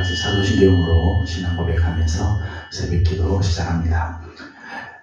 같이 사도신경으로 신앙 고백하면서 새벽기도 시작합니다.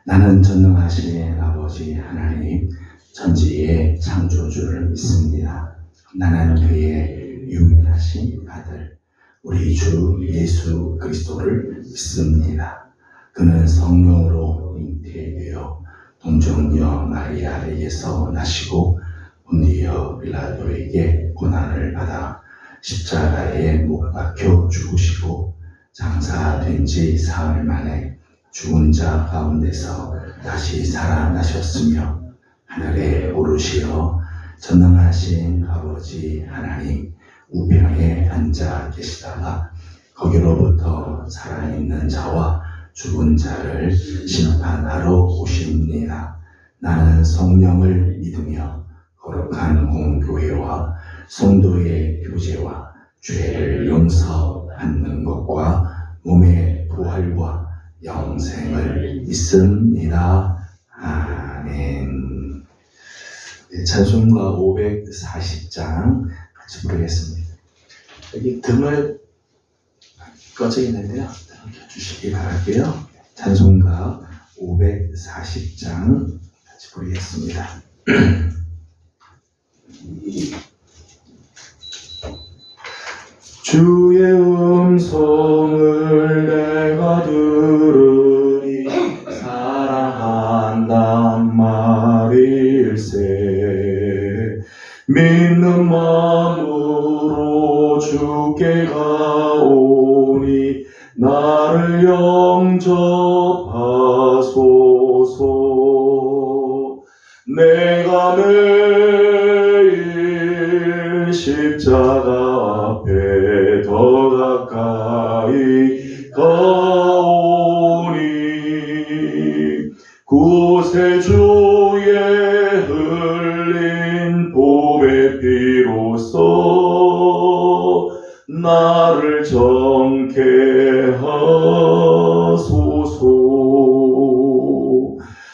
나는 전능하신 아버지 하나님 전지의 창조주를 믿습니다. 나는 그의 유일하신 아들 우리 주 예수 그리스도를 믿습니다. 그는 성령으로 잉태되어 동정녀 마리아에게서 나시고 본디오 빌라도에게 고난을 받아 십자가에 못 박혀 죽으시고 장사된 지 사흘 만에 죽은 자 가운데서 다시 살아나셨으며 하늘에 오르시어 전능하신 아버지 하나님 우편에 앉아 계시다가 거기로부터 살아있는 자와 죽은 자를 심판하러 오십니다. 나는 성령을 믿으며 거룩한 공교회와 성도의 교제와 죄를 용서받는 것과 몸의 부활과 영생을 믿습니다. 아멘. 네, 찬송가 540장 같이 부르겠습니다. 여기 등을 꺼져 있는데요. 등을 켜주시기 바랄게요. 찬송가 540장 같이 부르겠습니다. 주의 음성을 내가 들으니 사랑한단 말일세. 믿는 마음으로 주께 가오니 나를 영접하소서. 내가 매일 십자가 앞에 더 가까이 가오니 구세주의 흘린 보배 피로써 나를 정케 하소서.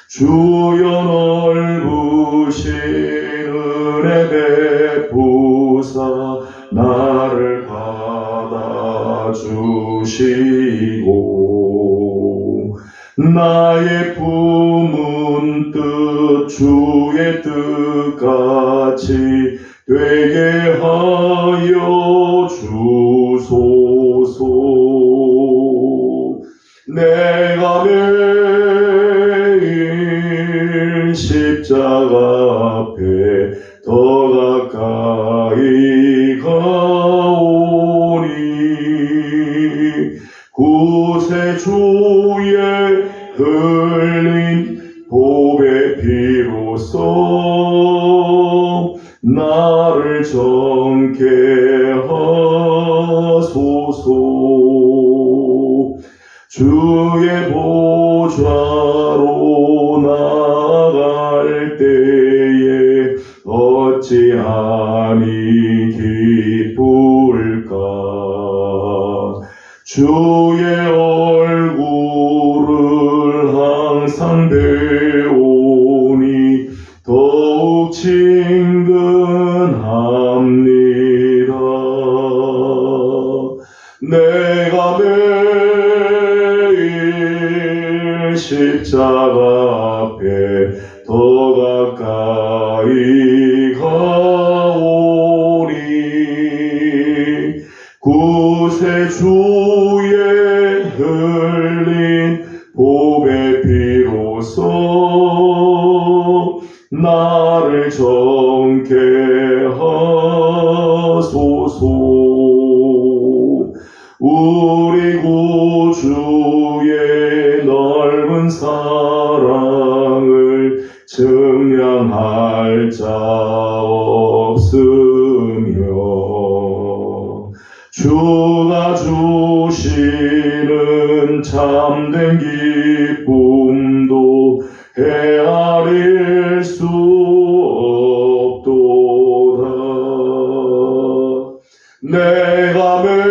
주여 넓으신 은혜 베푸사 나를 받아주시고 나의 품은 뜻 주의 뜻같이 되게 하여 주소서. 내가 매일 십자가 앞에 더 가까이 가오니 구세주의 흘린 보배 피로써 나를 정케 하소서. 주의 보좌로 나아갈 때에 어찌하니 기쁠까. 주의 얼굴을 항상 배우니 더욱 친근합니다. 내가 매일 십자가 앞에 더 가까이 가오니 구세주의 흘린 보배 피로써 나를 정케 하소서. 우리 구주의 넓은 사랑을 증량할 자 없으며 주가 주시는 참된 기쁨도 헤아릴 수 없도다. 내가 매일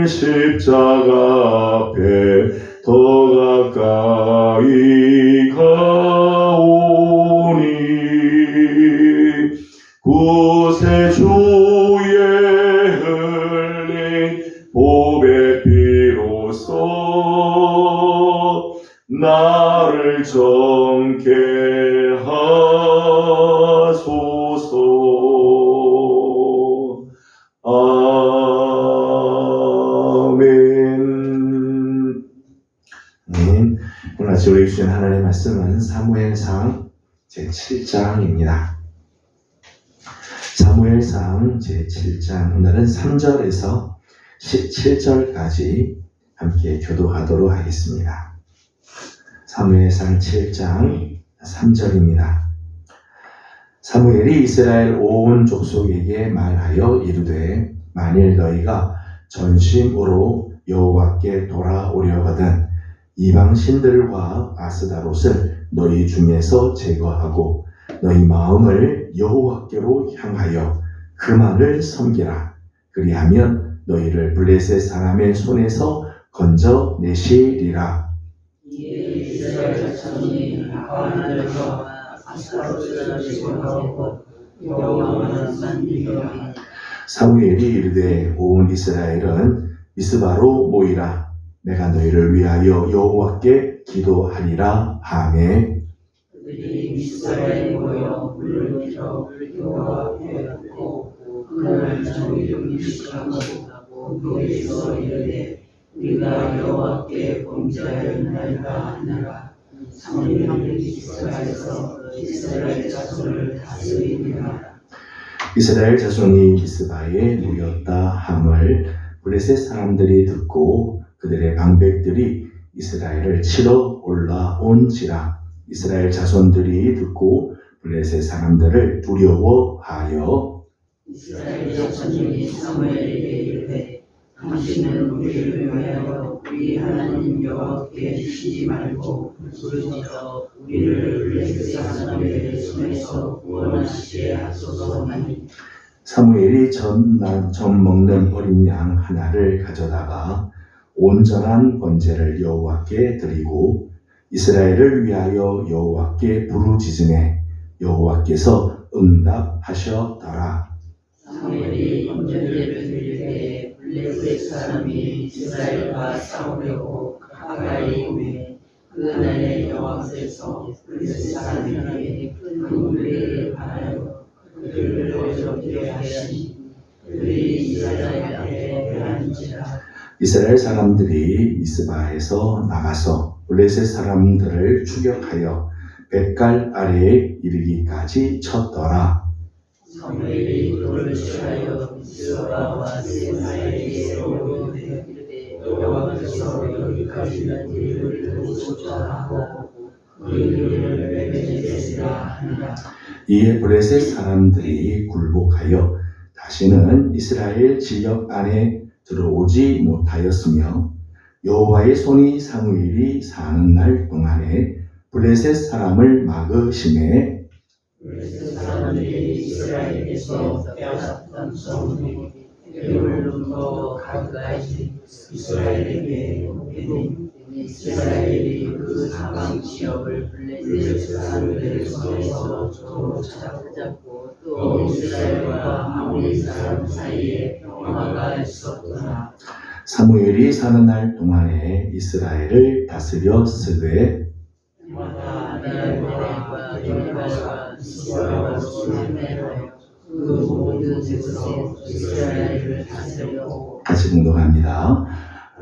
십자가 앞에 더 가까이 가오니 구세주의 나를 정케 하소서. 아멘. 네, 오늘 아침 우리 주신 하나님의 말씀은 사무엘상 제7장입니다. 사무엘상 제7장, 오늘은 3절에서 17절까지 함께 교도하도록 하겠습니다. 사무엘상 7장 3절입니다. 사무엘이 이스라엘 온 족속에게 말하여 이르되 만일 너희가 전심으로 여호와께 돌아오려거든 이방 신들과 아스다롯을 너희 중에서 제거하고 너희 마음을 여호와께로 향하여 그만을 섬기라. 그리하면 너희를 블레셋 사람의 손에서 건져내시리라. 이스라엘 자손이 바알과 아스타롯을 제거하고 여호와만 섬기리라. 사무엘이 이르되 온 이스라엘은 미스바로 모이라. 내가 너희를 위하여 여호와께 기도하리라 하매 그들이 미스바에 모여 물을 빌어 여호와께 묻고 그날 저녁 일식하고 거기서 이르되 우리가 여호와께 범죄하였나이다 하느라. 사무엘이 미스바에서 이스라엘 자손을 다스리니라. 이스라엘 자손이 미스바에 모였다 함을 블레셋 사람들이 듣고 그들의 방백들이 이스라엘을 치러 올라온지라. 이스라엘 자손들이 듣고 블레셋 사람들을 두려워하여 이스라엘 자손이 사무엘에게 이르되 당신은 우리를 위하여 우리 하나님 여호와께 쉬지 말고 부르짖어 우리를 블레셋 사람의 손에서 구원하시게 하소서 하니. 사무엘이 전 먹는 어린 양 하나를 가져다가 온전한 번제를 여호와께 드리고 이스라엘을 위하여 여호와께 부르짖음에 여호와께서 응답하셨더라. 사무엘이 번제를 드릴 때 블레셋 사람이 이스라엘과 싸우려고 가까이 오매 그날에 여호와께서 블레셋 사람에게 큰 무리를 바라여 그들을 어렵게 하시니 그들이 이스라엘 앞에 패한지라. 이스라엘 사람들이 미스바에서 나가서 블레셋 사람들을 추격하여 뱃갈 아래에 이르기까지 쳤더라. 사무엘이 돌을 취하여 미스바와 세사에게 이르되 여호와께서 여기까지 우리를 쫓아가고 우리를 맺으시라 하니라. 이에 블레셋 사람들이 굴복하여 다시는 이스라엘 지역 안에 들어오지 못하였으며 여호와의 손이 사무엘이 사는 날 동안에 블레셋 사람을 막으심에 블레셋 사람들이 이스라엘에서 빼앗았던 성읍이 배불름도 가까이 이스라엘에게 오게니 이스라엘이 그 사방 지역을 블레셋 사람들의 손에서 잡고 또 이스라엘과 아모리 사람 사이에 평화가 있었더라. 사무엘이 사는 날 동안에 이스라엘을 다스렸으되 해마다 아비멜렉과 게발과 시스라와 수르메로 그 모든 곳에 이스라엘을 다스렸고. 같이 공동합니다.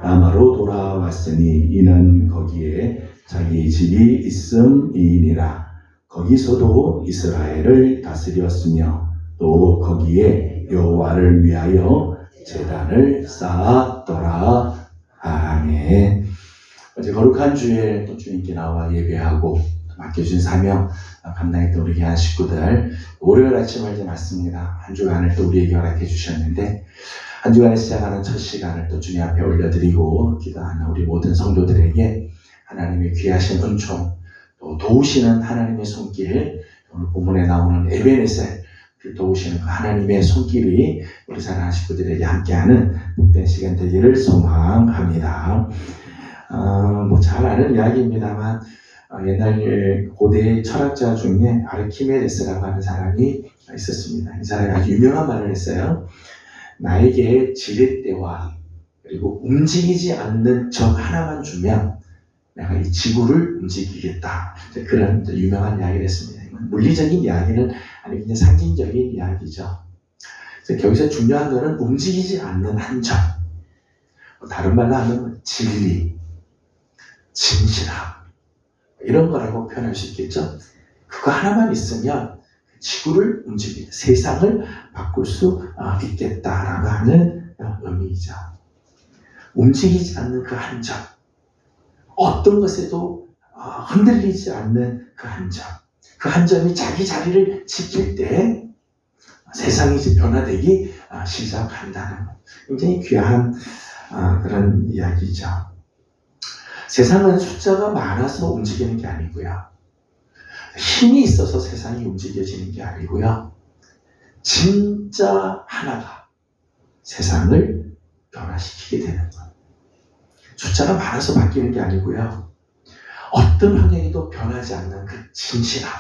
라마로 돌아왔으니 이는 거기에 자기 집이 있음이니라. 거기서도 이스라엘을 다스렸으며 또 거기에 여호와를 위하여 제단을 쌓았더라. 아멘. 어제 거룩한 주에 또 주님께 나와 예배하고 맡겨주신 사명 감당했던 우리 귀한 식구들, 월요일 아침을 이제 맞습니다. 한 주간을 또 우리에게 허락해 주셨는데 한 주간에 시작하는 첫 시간을 또 주님 앞에 올려드리고 기도하는 우리 모든 성도들에게 하나님의 귀하신 은총, 또 도우시는 하나님의 손길, 오늘 본문에 나오는 에베네셀, 도우시는 그 하나님의 손길이 우리 사랑하는 식구들에게 함께하는 복된 시간 되기를 소망합니다. 잘 아는 이야기입니다만 옛날 고대 철학자 중에 아르키메데스라고 하는 사람이 있었습니다. 이 사람이 아주 유명한 말을 했어요. 나에게 지렛대와 그리고 움직이지 않는 적 하나만 주면 내가 이 지구를 움직이겠다. 그런 유명한 이야기를 했습니다. 물리적인 이야기는 아니고 그냥 상징적인 이야기죠. 그래서 여기서 중요한 것은 움직이지 않는 한 점. 다른 말로 하면 진리, 진실함 이런 거라고 표현할 수 있겠죠. 그거 하나만 있으면 지구를 움직이고 세상을 바꿀 수 있겠다라고 하는 의미이죠. 움직이지 않는 그 한 점, 어떤 것에도 흔들리지 않는 그 한 점, 그 한 점이 자기 자리를 지킬 때 세상이 이제 변화되기 시작한다는 굉장히 귀한 그런 이야기죠. 세상은 숫자가 많아서 움직이는 게 아니고요. 힘이 있어서 세상이 움직여지는 게 아니고요. 진짜 하나가 세상을 변화시키게 되는 거예요. 숫자가 많아서 바뀌는 게 아니고요. 어떤 환경에도 변하지 않는 그 진실함,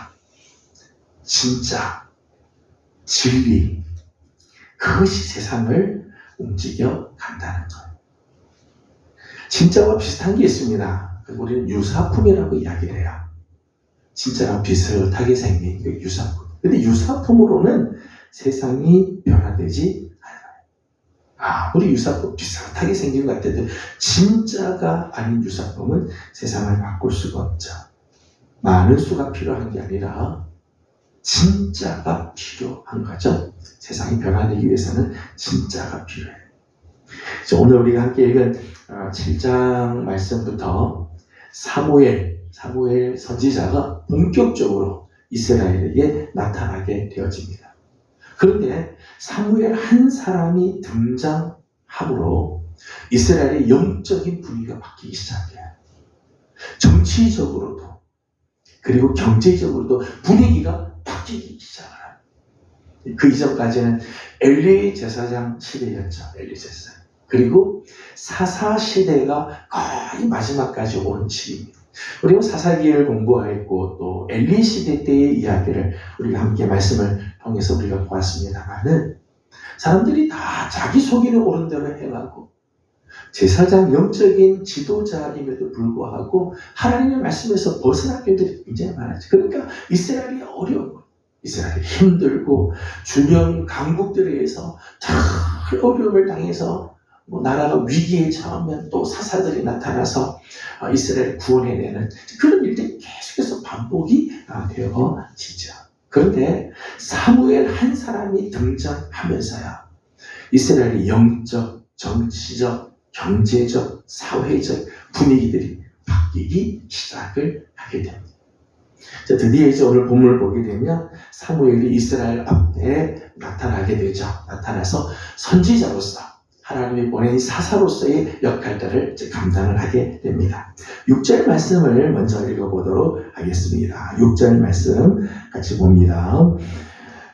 진짜, 진리, 그것이 세상을 움직여 간다는 거예요. 진짜와 비슷한 게 있습니다. 우리는 유사품이라고 이야기를 해요. 진짜랑 비슷하게 생긴 그 유사품. 근데 유사품으로는 세상이 변화되지 않아요. 우리 유사품 비슷하게 생긴 것 같아도 진짜가 아닌 유사품은 세상을 바꿀 수가 없죠. 많은 수가 필요한 게 아니라 진짜가 필요한 거죠. 세상이 변화되기 위해서는 진짜가 필요해요. 오늘 우리가 함께 읽은 7장 말씀부터 사무엘 선지자가 본격적으로 이스라엘에게 나타나게 되어집니다. 그런데 사무엘 한 사람이 등장함으로 이스라엘의 영적인 분위기가 바뀌기 시작해요. 정치적으로도 그리고 경제적으로도 분위기가 바뀌기 시작해요. 그 이전까지는 엘리 제사장 시대였죠. 엘리 제사장. 그리고 사사 시대가 거의 마지막까지 온 시기입니다. 우리가 사사기를 공부했고 또 엘리 시대 때의 이야기를 우리가 함께 말씀을 통해서 우리가 보았습니다만은 사람들이 다 자기 속이는 옳은 대로 행하고 제사장 영적인 지도자임에도 불구하고 하나님의 말씀에서 벗어난 일들이 굉장히 많았죠. 그러니까 이스라엘이 어려운 거예요. 이스라엘이 힘들고 주변 강국들에 의해서 참 어려움을 당해서 나라가 위기에 처하면 또 사사들이 나타나서 이스라엘을 구원해내는 그런 일들이 계속해서 반복이 되어지죠. 그런데 사무엘 한 사람이 등장하면서요. 이스라엘의 영적, 정치적, 경제적, 사회적 분위기들이 바뀌기 시작을 하게 됩니다. 자, 드디어 이제 오늘 본문을 보게 되면 사무엘이 이스라엘 앞에 나타나게 되죠. 나타나서 선지자로서 하나님이 보낸 사사로서의 역할들을 감당을 하게 됩니다. 6절 말씀을 먼저 읽어보도록 하겠습니다. 6절 말씀 같이 봅니다.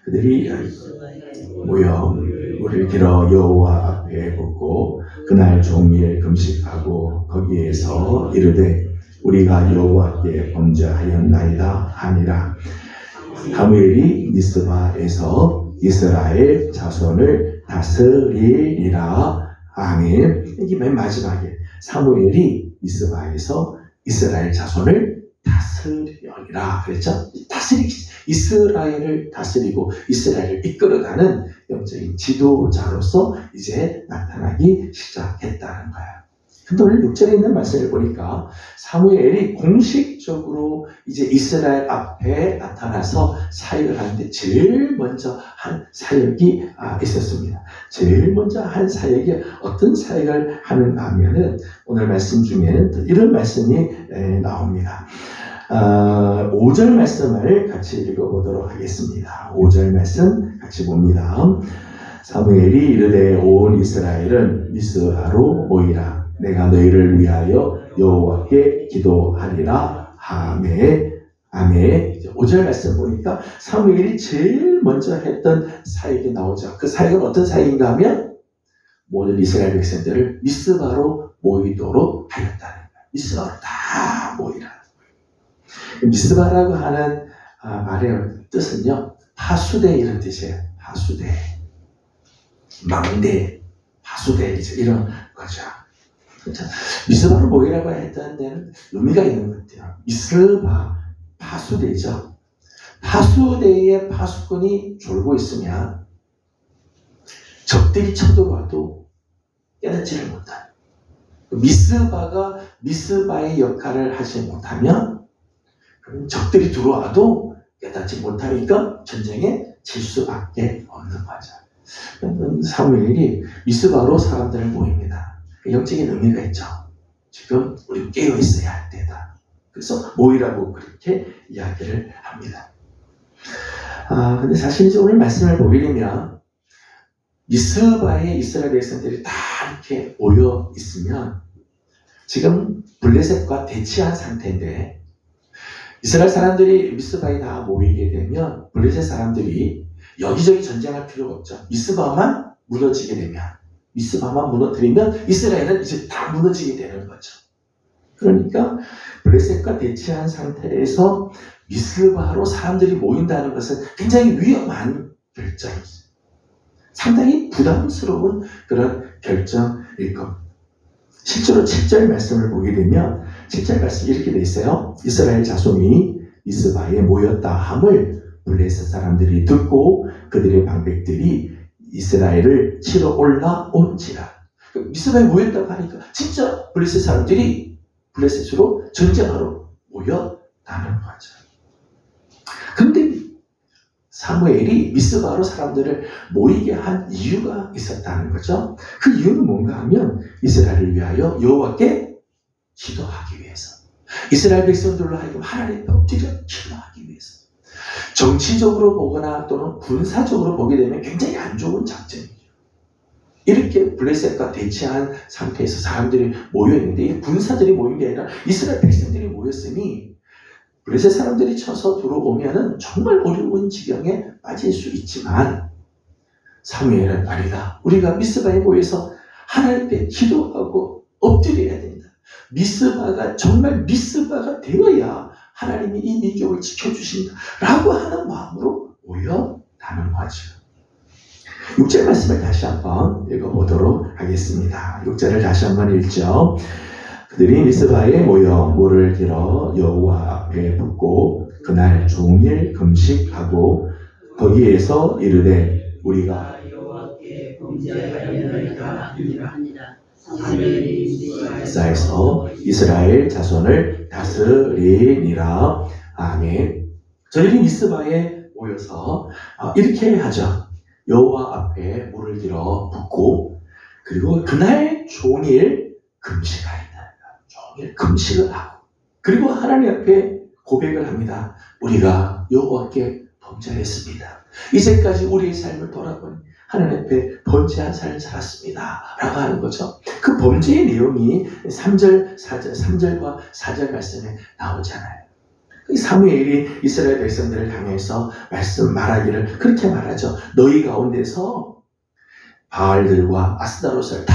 그들이 모여 물을 길어 여호와 앞에 붓고 그날 종일 금식하고 거기에서 이르되 우리가 여호와께 범죄하였나이다 하니라. 사무엘이 미스바에서 이스라엘 자손을 다스리리라. 아멘. 여기 맨 마지막에 사무엘이 미스바에서 이스라엘 자손을 다스리리라 그랬죠. 이스라엘을 다스리고 이스라엘을 이끌어가는 영적인 지도자로서 이제 나타나기 시작했다는 거예요. 근데 오늘 6절에 있는 말씀을 보니까 사무엘이 공식적으로 이제 이스라엘 앞에 나타나서 사역을 하는데 제일 먼저 한 사역이 있었습니다. 제일 먼저 한 사역이 어떤 사역을 하는가 하면은 오늘 말씀 중에는 이런 말씀이 나옵니다. 5절 말씀을 같이 읽어보도록 하겠습니다. 5절 말씀 같이 봅니다. 사무엘이 이르되 온 이스라엘은 미스바로 모이라. 내가 너희를 위하여 여호와께 기도하리라. 아멘. 아멘. 5절 말씀 보니까 사무엘이 제일 먼저 했던 사역이 나오죠. 그 사역은 어떤 사역인가 하면 모든 이스라엘 백성들을 미스바로 모이도록 하였다는 거예요. 미스바로 다 모이라. 미스바라고 하는 말의 뜻은요, 파수대 이런 뜻이에요. 파수대, 망대, 파수대 이런 거죠. 미스바로 모이라고 했던 데는 의미가 있는 것 같아요. 미스바, 파수대죠. 파수대에 파수꾼이 졸고 있으면 적들이 쳐들어와도 깨닫지를 못해요. 미스바가 미스바의 역할을 하지 못하면 그럼 적들이 들어와도 깨닫지 못하니까 전쟁에 질 수밖에 없는 거죠. 사무엘이 미스바로 사람들을 모입니다. 영적인 의미가 있죠. 지금 우리 깨어 있어야 할 때다. 그래서 모이라고 그렇게 이야기를 합니다. 근데 사실 이제 오늘 말씀을 보게 되면 미스바에 이스라엘 백성들이 다 이렇게 모여 있으면 지금 블레셋과 대치한 상태인데 이스라엘 사람들이 미스바에 다 모이게 되면 블레셋 사람들이 여기저기 전쟁할 필요가 없죠. 미스바만 무너뜨리면 이스라엘은 이제 다 무너지게 되는 거죠. 그러니까 블레셋과 대치한 상태에서 미스바로 사람들이 모인다는 것은 굉장히 위험한 결정이죠. 상당히 부담스러운 그런 결정일 겁니다. 실제로 7절 말씀을 보게 되면 7절 말씀이 이렇게 돼 있어요. 이스라엘 자손이 미스바에 모였다 함을 블레셋 사람들이 듣고 그들의 방백들이 이스라엘을 치러 올라온지라. 미스바에 모였다고 하니까 진짜 블레셋 사람들이 블레셋으로 전쟁하러 모였다는 거죠. 그런데 사무엘이 미스바로 사람들을 모이게 한 이유가 있었다는 거죠. 그 이유는 뭔가 하면 이스라엘을 위하여 여호와께 기도하기 위해서, 이스라엘 백성들로 하여금 하나님께 엎드려 기도하기 위해서. 정치적으로 보거나 또는 군사적으로 보게 되면 굉장히 안 좋은 작전이죠. 이렇게 블레셋과 대치한 상태에서 사람들이 모여있는데 군사들이 모인 게 아니라 이스라엘 백성들이 모였으니 블레셋 사람들이 쳐서 들어오면은 정말 어려운 지경에 빠질 수 있지만 사무엘은 아니다. 우리가 미스바에 모여서 하나님께 기도하고 엎드려야 된다. 미스바가 정말 미스바가 되어야 하나님이 이 민족을 지켜주신다라고 하는 마음으로 모였다는 거죠. 6절 말씀을 다시 한번 읽어보도록 하겠습니다. 6절을 다시 한번 읽죠. 그들이 미스바에 모여 물을 길어 여호와 앞에 붓고 그날 종일 금식하고 거기에서 이르되 우리가 여호와께 범죄하였나이다 하니라. 사무엘이 미스바에서 이스라엘 자손을 다스리니라. 아멘. 저희들이 미스바에 모여서 이렇게 하죠. 여호와 앞에 물을 길어 붓고 그리고 그날 종일 금식하였다. 종일 금식을 하고 그리고 하나님 앞에 고백을 합니다. 우리가 여호와께 범죄했습니다. 이제까지 우리의 삶을 돌아보니 하나님 앞에 범죄한 삶을 살았습니다. 라고 하는 거죠. 그 범죄의 내용이 3절과 4절 말씀에 나오잖아요. 사무엘이 이스라엘 백성들을 향해서 말하기를 그렇게 말하죠. 너희 가운데서 바알들과 아스다롯을 다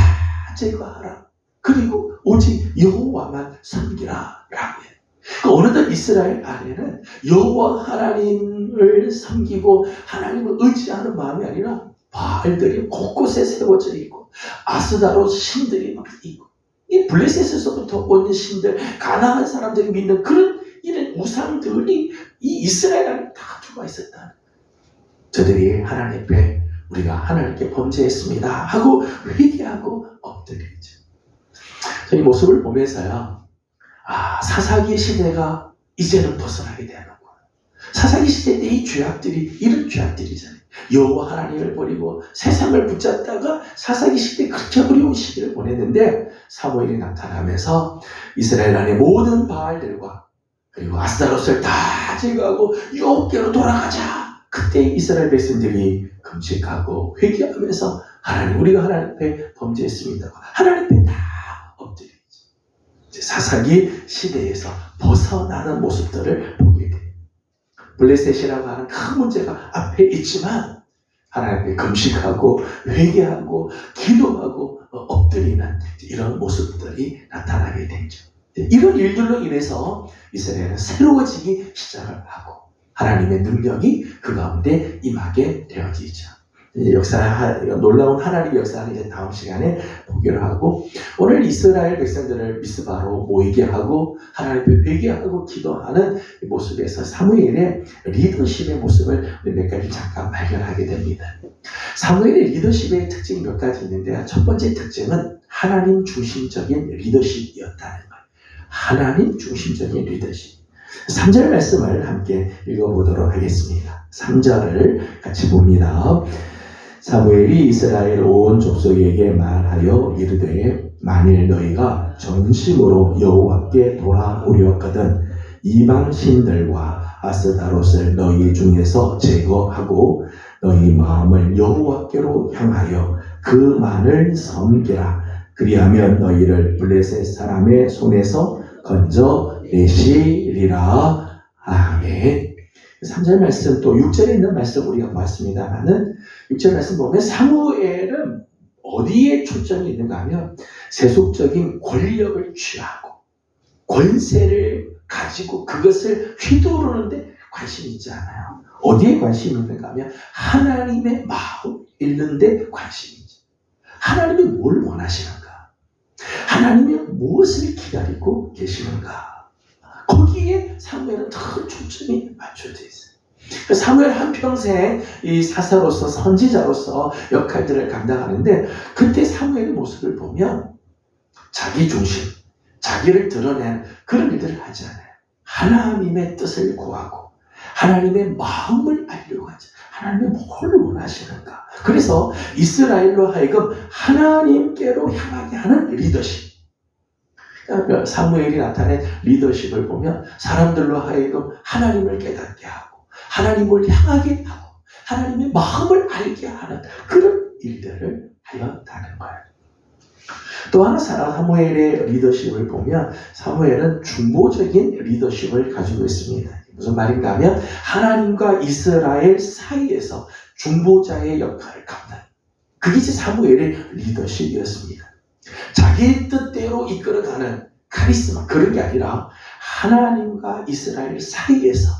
제거하라. 그리고 오직 여호와만 섬기라. 라고 해요. 어느덧 이스라엘 안에는 여호와 하나님을 섬기고 하나님을 의지하는 마음이 아니라 바알들이 곳곳에 세워져 있고 아스다롯 신들이 막 있고 이 블레셋에서부터 온 신들, 가나안 사람들이 믿는 그런 이런 우상들이 이 이스라엘 안에 다 들어와 있었다. 저들이 하나님 앞에 우리가 하나님께 범죄했습니다 하고 회개하고 엎드리죠. 이 모습을 보면서요, 사사기 시대가 이제는 벗어나게 되는구나. 사사기 시대 때 이 죄악들이 이런 죄악들이잖아요. 여호와 하나님을 버리고 세상을 붙잡다가 사사기 시대 그렇게 어려운 시기를 보냈는데 사무엘이 나타나면서 이스라엘 안의 모든 바알들과 그리고 아스타롯을 다 제거하고 여호와께로 돌아가자. 그때 이스라엘 백성들이 금식하고 회개하면서 하나님, 우리가 하나님 앞에 범죄했습니다. 하나님 앞에 다 엎드리죠. 사사기 시대에서 벗어나는 모습들을 보게 돼요. 블레셋이라고 하는 큰 문제가 앞에 있지만 하나님 앞에 금식하고 회개하고 기도하고 엎드리는 이런 모습들이 나타나게 되죠. 이런 일들로 인해서 이스라엘은 새로워지기 시작을 하고 하나님의 능력이 그 가운데 임하게 되어지죠. 놀라운 하나님의 역사는 이제 다음 시간에 보기로 하고, 오늘 이스라엘 백성들을 미스바로 모이게 하고 하나님 앞에 회개하고 기도하는 모습에서 사무엘의 리더십의 모습을 우리 몇 가지 잠깐 발견하게 됩니다. 사무엘의 리더십의 특징이 몇 가지 있는데요. 첫 번째 특징은 하나님 중심적인 리더십이었다는 거예요. 하나님 중심적인 리더십. 3절 말씀을 함께 읽어보도록 하겠습니다. 3절을 같이 봅니다. 사무엘이 이스라엘 온 족속에게 말하여 이르되 만일 너희가 전심으로 여호와께 돌아오려거든 이방 신들과 아스타롯을 너희 중에서 제거하고 너희 마음을 여호와께로 향하여 그만을 섬기라. 그리하면 너희를 블레셋 사람의 손에서 건져내시리라. 아멘. 3절 말씀, 또 6절에 있는 말씀 우리가 봤습니다만은 6절 말씀 보면 사무엘은 어디에 초점이 있는가 하면 세속적인 권력을 취하고 권세를 가지고 그것을 휘두르는데 관심이 있지 않아요. 어디에 관심이 있는가 하면 하나님의 마음 읽는데 관심이 있죠. 하나님이 뭘 원하시는가? 하나님이 무엇을 기다리고 계시는가? 거기에 사무엘은 큰 초점이 맞춰져 있어요. 사무엘 한평생 이 사사로서 선지자로서 역할들을 감당하는데 그때 사무엘의 모습을 보면 자기 중심, 자기를 드러내는 그런 일들을 하지 않아요. 하나님의 뜻을 구하고 하나님의 마음을 알려고 하죠. 하나님이 뭘 원하시는가? 그래서 이스라엘로 하여금 하나님께로 향하게 하는 리더십. 사무엘이 나타낸 리더십을 보면 사람들로 하여금 하나님을 깨닫게 하고 하나님을 향하게 하고 하나님의 마음을 알게 하는 그런 일들을 하였다는 거예요. 또 하나 사무엘의 리더십을 보면 사무엘은 중보적인 리더십을 가지고 있습니다. 무슨 말인가 하면 하나님과 이스라엘 사이에서 중보자의 역할을 감당. 그게 이제 사무엘의 리더십이었습니다. 자기 뜻대로 이끌어가는 카리스마, 그런 게 아니라 하나님과 이스라엘 사이에서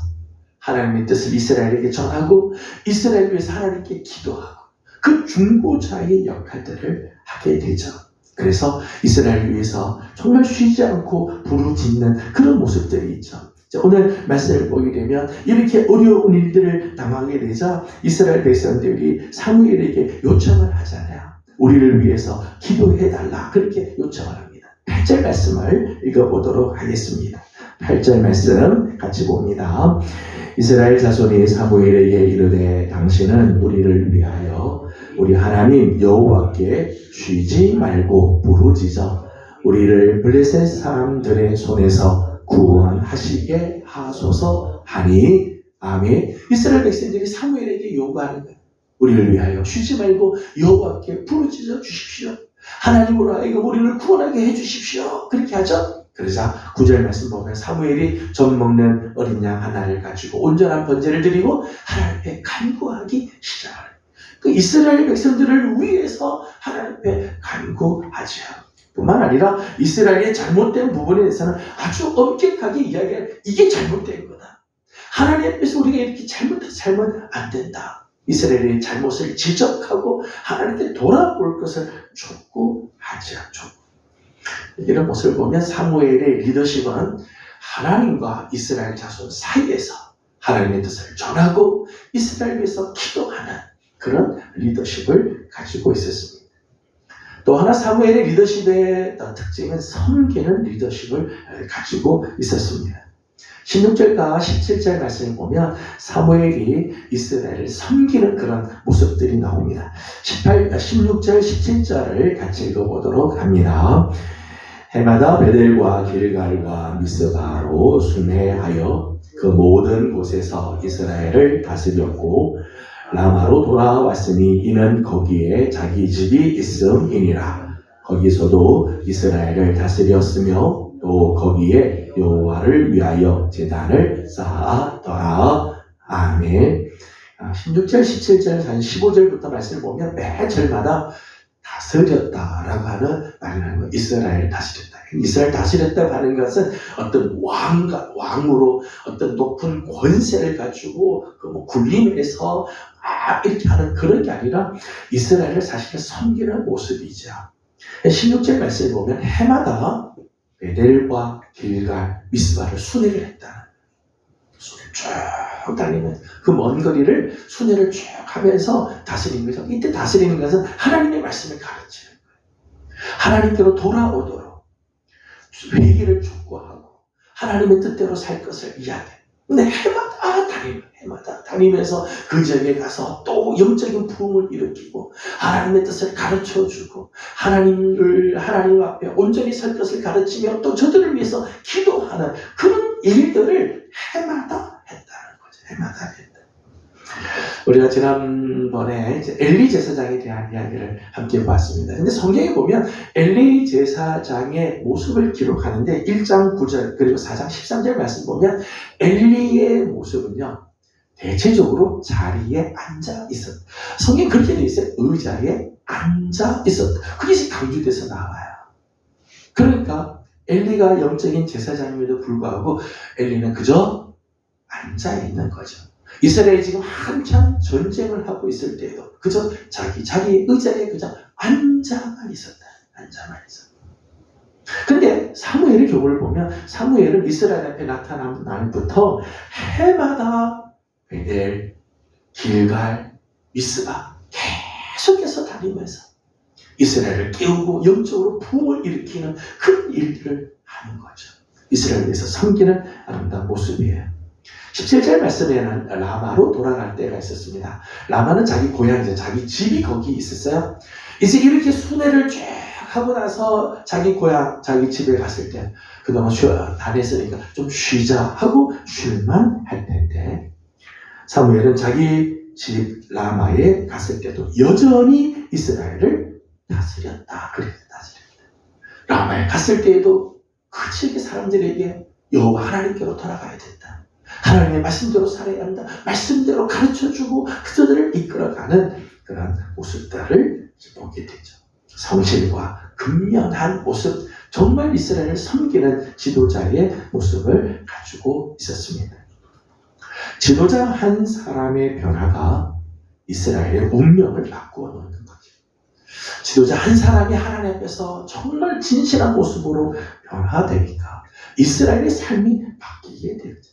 하나님의 뜻을 이스라엘에게 전하고 이스라엘 위해서 하나님께 기도하고 그 중보자의 역할들을 하게 되죠. 그래서 이스라엘 위해서 정말 쉬지 않고 부르짖는 그런 모습들이 있죠. 오늘 말씀을 보게 되면 이렇게 어려운 일들을 당하게 되자 이스라엘 백성들이 사무엘에게 요청을 하잖아요. 우리를 위해서 기도해달라, 그렇게 요청을 합니다. 8절 말씀을 읽어보도록 하겠습니다. 8절 말씀 같이 봅니다. 이스라엘 자손이 사무엘에게 이르되 당신은 우리를 위하여 우리 하나님 여호와께 쉬지 말고 부르짖어 우리를 블레셋 사람들의 손에서 구원하시게 하소서 하니. 아멘. 이스라엘 백성들이 사무엘에게 요구하는 거예요. 우리를 위하여 쉬지 말고 여호와께 부르짖어 주십시오. 하나님으로 하여금 우리를 구원하게 해주십시오. 그렇게 하죠. 그러자 9절 말씀 보면 사무엘이 젖 먹는 어린 양 하나를 가지고 온전한 번제를 드리고 하나님 앞에 간구하기 시작해요. 그 이스라엘 백성들을 위해서 하나님 앞에 간구하죠. 뿐만 아니라 이스라엘의 잘못된 부분에 대해서는 아주 엄격하게 이야기해요. 이게 잘못된 거다. 하나님 앞에서 우리가 이렇게 잘못하면 안 된다. 이스라엘의 잘못을 지적하고 하나님께 돌아올 것을 촉구하지 않죠. 이런 모습을 보면 사무엘의 리더십은 하나님과 이스라엘 자손 사이에서 하나님의 뜻을 전하고 이스라엘 위해서 기도하는 그런 리더십을 가지고 있었습니다. 또 하나 사무엘의 리더십의 특징은 섬기는 리더십을 가지고 있었습니다. 16절과 17절 말씀을 보면 사무엘이 이스라엘을 섬기는 그런 모습들이 나옵니다. 16절, 17절을 같이 읽어보도록 합니다. 해마다 베델과 길갈과 미스바로 순회하여 그 모든 곳에서 이스라엘을 다스렸고 라마로 돌아왔으니 이는 거기에 자기 집이 있음이니라. 거기서도 이스라엘을 다스렸으며 또 거기에 여호와를 위하여 제단을 쌓았더라. 아멘. 16절, 17절, 15절부터 말씀을 보면 매 절마다 다스렸다라고 하는 말이라는 거예요. 이스라엘을 다스렸다. 이스라엘 다스렸다고 하는 것은 어떤 왕으로 어떤 높은 권세를 가지고 그 군림에서 이렇게 하는 그런 게 아니라 이스라엘을 사실은 섬기는 모습이죠. 16절 말씀을 보면 해마다 베델과 길갈, 미스바를 순회를 했다는 순회를 쭉 다니면 그 먼 거리를 순회를 쭉 하면서 다스리는 거죠. 이때 다스리는 것은 하나님의 말씀을 가르치는 거예요. 하나님께로 돌아오도록 회개를 촉구하고 하나님의 뜻대로 살 것을 이야기해요. 근데 해마다 다니면서 그 지역에 가서 또 영적인 부흥을 일으키고 하나님의 뜻을 가르쳐주고 하나님 앞에 온전히 설 것을 가르치며 또 저들을 위해서 기도하는 그런 일들을 해마다 했다는 거죠. 해마다 했다. 우리가 지난번에 이제 엘리 제사장에 대한 이야기를 함께 봤습니다. 근데 성경에 보면 엘리 제사장의 모습을 기록하는데 1장 9절 그리고 4장 13절 말씀 보면 엘리의 모습은요 대체적으로 자리에 앉아 있었다. 성경 그렇게 되어 있어요. 의자에 앉아 있었다. 그게 강조돼서 나와요. 그러니까 엘리가 영적인 제사장임에도 불구하고 엘리는 그저 앉아 있는 거죠. 이스라엘이 지금 한참 전쟁을 하고 있을 때에도 그저 자기 의자에 그저 앉아만 있었다. 근데 사무엘의 경우를 보면 사무엘은 이스라엘 앞에 나타난 날부터 해마다 베델, 길갈, 미스바 계속해서 다니면서 이스라엘을 깨우고 영적으로 부흥을 일으키는 그런 일들을 하는 거죠. 이스라엘을 위해서 섬기는 아름다운 모습이에요. 17절 말씀에는 라마로 돌아갈 때가 있었습니다. 라마는 자기 고향이죠. 자기 집이 거기 있었어요. 이제 이렇게 순회를 쭉 하고 나서 자기 고향, 자기 집에 갔을 때 그동안 다녔으니까 좀 쉬자 하고 쉴만 할 텐데 사무엘은 자기 집 라마에 갔을 때도 여전히 이스라엘을 다스렸다. 그래서 다스렸다. 라마에 갔을 때에도 그 지역의 사람들에게 여호와 하나님께로 돌아가야 된다. 하나님의 말씀대로 살아야 한다. 말씀대로 가르쳐주고 그들을 이끌어가는 그런 모습들을 보게 되죠. 성실과 근면한 모습, 정말 이스라엘을 섬기는 지도자의 모습을 가지고 있었습니다. 지도자 한 사람의 변화가 이스라엘의 운명을 바꾸어 놓는 거죠. 지도자 한 사람이 하나님 앞에서 정말 진실한 모습으로 변화되니까 이스라엘의 삶이 바뀌게 되죠.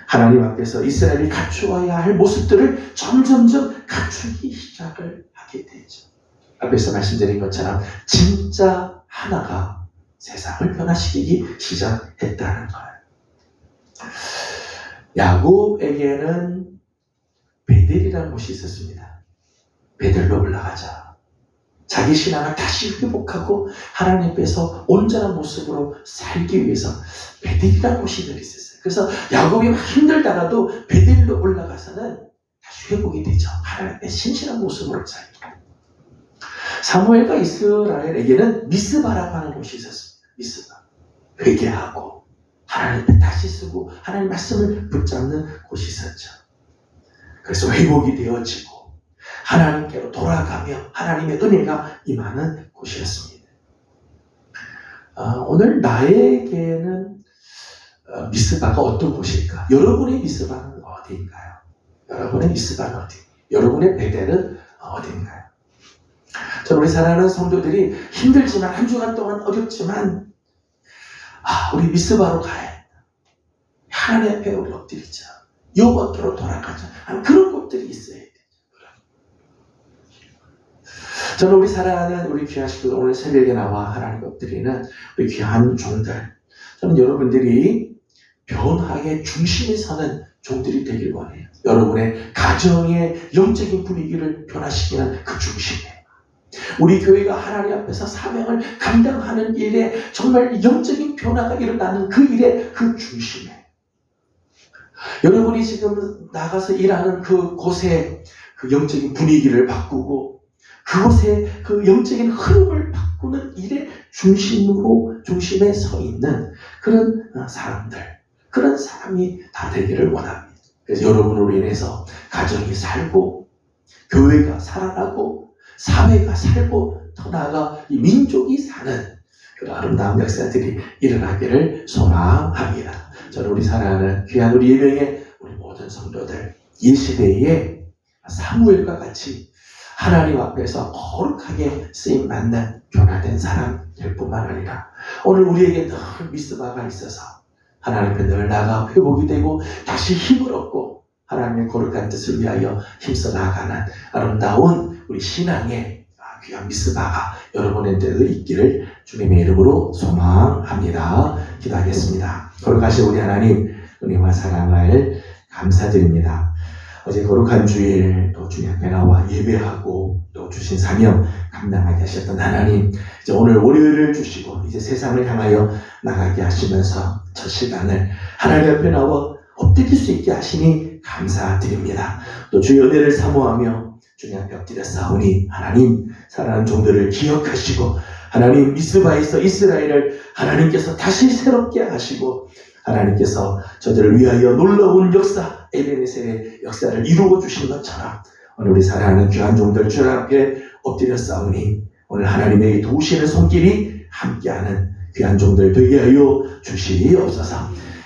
하나님 앞에서 이스라엘이 갖추어야 할 모습들을 점점점 갖추기 시작을 하게 되죠. 앞에서 말씀드린 것처럼 진짜 하나가 세상을 변화시키기 시작했다는 거예요. 야곱에게는 베델이라는 곳이 있었습니다. 베델로 올라가자. 자기 신앙을 다시 회복하고 하나님 앞에서 온전한 모습으로 살기 위해서 베델이라는 곳이 늘 있었어요. 그래서 야곱이 막 힘들다가도 베델로 올라가서는 다시 회복이 되죠. 하나님 앞에 신실한 모습으로 살기. 사무엘과 이스라엘에게는 미스바라고 하는 곳이 있었습니다. 미스바. 회개하고 하나님 앞에 다시 쓰고 하나님 말씀을 붙잡는 곳이 있었죠. 그래서 회복이 되어지고 하나님께로 돌아가며 하나님의 은혜가 임하는 곳이었습니다. 오늘 나에게는 미스바가 어떤 곳일까? 여러분의 미스바는 어디인가요? 여러분의 미스바는 어디? 여러분의 베델은 어디인가요? 저는 우리 사랑하는 성도들이 힘들지만 한 주간 동안 어렵지만 우리 미스바로 가야 한다. 하나님 앞에 우리 엎드리자. 여호와께로 돌아가자. 그런 곳들이 있어야 돼요. 저는 우리 사랑하는 우리 귀한 식구들 오늘 새벽에 나와 하나님 엎드리는 우리 귀한 종들, 저는 여러분들이 변화의 중심에 서는 종들이 되길 원해요. 여러분의 가정의 영적인 분위기를 변화시키는 그 중심에, 우리 교회가 하나님 앞에서 사명을 감당하는 일에 정말 영적인 변화가 일어나는 그 일의 그 중심에, 여러분이 지금 나가서 일하는 그 곳에 그 영적인 분위기를 바꾸고 그곳에 그 영적인 흐름을 바꾸는 일의 중심에 서 있는 그런 사람들, 그런 사람이 다 되기를 원합니다. 그래서 여러분으로 인해서 가정이 살고 교회가 살아나고 사회가 살고 더 나아가 이 민족이 사는 그런 아름다운 역사들이 일어나기를 소망합니다. 저는 우리 사랑하는 귀한 우리 예명의 우리 모든 성도들 이 시대에 사무엘과 같이 하나님 앞에서 거룩하게 쓰임받는 변화된 사람 될 뿐만 아니라 오늘 우리에게 늘 미스바가 있어서 하나님 앞에 늘 나가 회복이 되고 다시 힘을 얻고 하나님의 거룩한 뜻을 위하여 힘써 나아가는 아름다운 우리 신앙의 귀한 미스바가 여러분에게도 있기를 주님의 이름으로 소망합니다. 기도하겠습니다. 거룩하신 우리 하나님 은혜와 사랑을 감사드립니다. 어제 거룩한 주일 또 주님 앞에 나와 예배하고 또 주신 사명 감당하게 하셨던 하나님, 이제 오늘 월요일을 주시고 이제 세상을 향하여 나가게 하시면서 첫 시간을 하나님 앞에 나와 엎드릴 수 있게 하시니 감사드립니다. 또 주의 은혜를 사모하며 주님 앞에 엎드려 싸우니 하나님 사랑하는 종들을 기억하시고 하나님 미스바에서 이스라엘을 하나님께서 다시 새롭게 하시고 하나님께서 저들을 위하여 놀라운 역사 에베네셀의 역사를 이루어 주신 것처럼 오늘 우리 사랑하는 귀한 종들 주님 앞에 엎드려 싸우니 오늘 하나님의 도우시는 손길이 함께하는 귀한 종들 되게 하여 주시옵소서.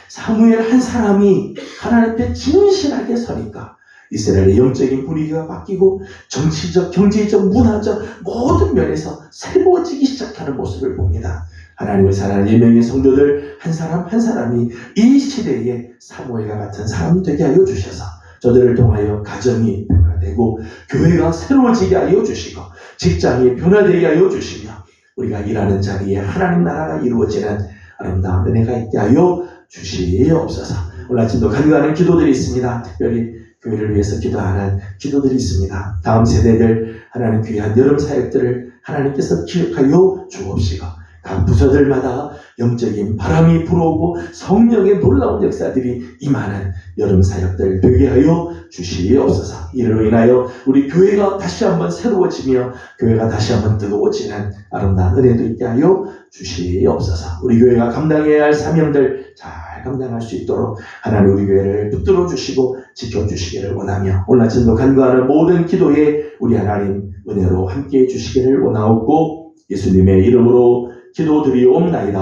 사무엘 한 사람이 하나님 앞에 진실하게 서니까 이스라엘의 영적인 분위기가 바뀌고 정치적, 경제적, 문화적 모든 면에서 새로워지기 시작하는 모습을 봅니다. 하나님의 사랑하는 예명의 성도들 한 사람 한 사람이 이 시대에 사무엘과 같은 사람 되게 하여 주셔서 저들을 통하여 가정이 변화되고 교회가 새로워지게 하여 주시고 직장이 변화되게 하여 주시며 우리가 일하는 자리에 하나님 나라가 이루어지는 아름다운 은혜가 있게 하여 주시옵소서. 오늘 아침도 간구하는 기도들이 있습니다. 특별히 교회를 위해서 기도하는 기도들이 있습니다. 다음 세대들 하나님 귀한 여름 사역들을 하나님께서 기억하여 주옵시고 각 부서들마다 영적인 바람이 불어오고 성령의 놀라운 역사들이 임하는 여름 사역들 되게 하여 주시옵소서. 이로 인하여 우리 교회가 다시 한번 새로워지며 교회가 다시 한번 뜨거워지는 아름다운 은혜도 있게 하여 주시옵소서. 우리 교회가 감당해야 할 사명들 잘 감당할 수 있도록 하나님 우리 교회를 붙들어 주시고 지켜주시기를 원하며 오늘 아침도 간구하는 모든 기도에 우리 하나님 은혜로 함께해 주시기를 원하옵고 예수님의 이름으로 기도드리옵나이다.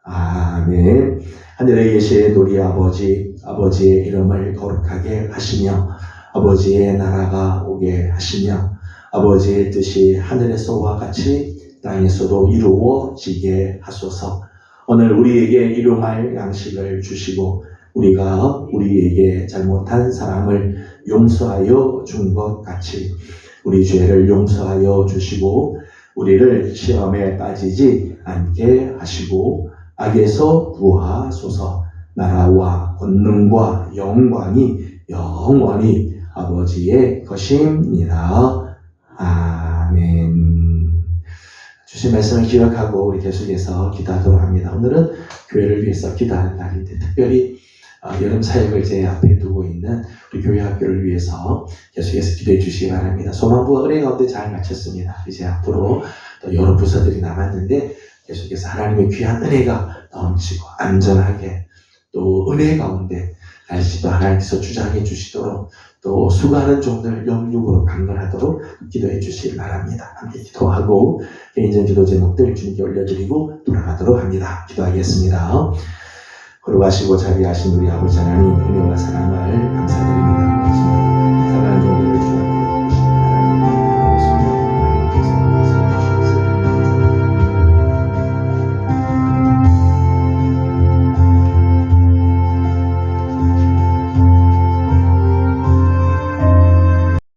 아멘. 하늘에 계신 우리 아버지, 아버지의 이름을 거룩하게 하시며 아버지의 나라가 오게 하시며 아버지의 뜻이 하늘에서와 같이 땅에서도 이루어지게 하소서. 오늘 우리에게 일용할 양식을 주시고 우리가 우리에게 잘못한 사람을 용서하여 준 것 같이 우리 죄를 용서하여 주시고 우리를 시험에 빠지지 않게 하시고 악에서 구하소서. 나라와 권능과 영광이 영원히 아버지의 것입니다. 아멘. 주신 말씀을 기억하고 우리 계속해서 기도하도록 합니다. 오늘은 교회를 위해서 기도하는 날인데 특별히 여름 사역을 제 앞에 두고 있는 우리 교회 학교를 위해서 계속해서 기도해 주시기 바랍니다. 소망부와 은혜 가운데 잘 마쳤습니다. 이제 앞으로 또 여러 부서들이 남았는데 계속해서 하나님의 귀한 은혜가 넘치고 안전하게 또 은혜 가운데 날씨도 하나님께서 주장해 주시도록 또 수고하는 종들 영육으로 강건하도록 기도해 주시기 바랍니다. 함께 기도하고 개인적인 기도 제목들 주님께 올려드리고 돌아가도록 합니다. 기도하겠습니다. 거룩하시고 자비하신 우리 아버지 하나님 은혜와 사랑을 감사드립니다.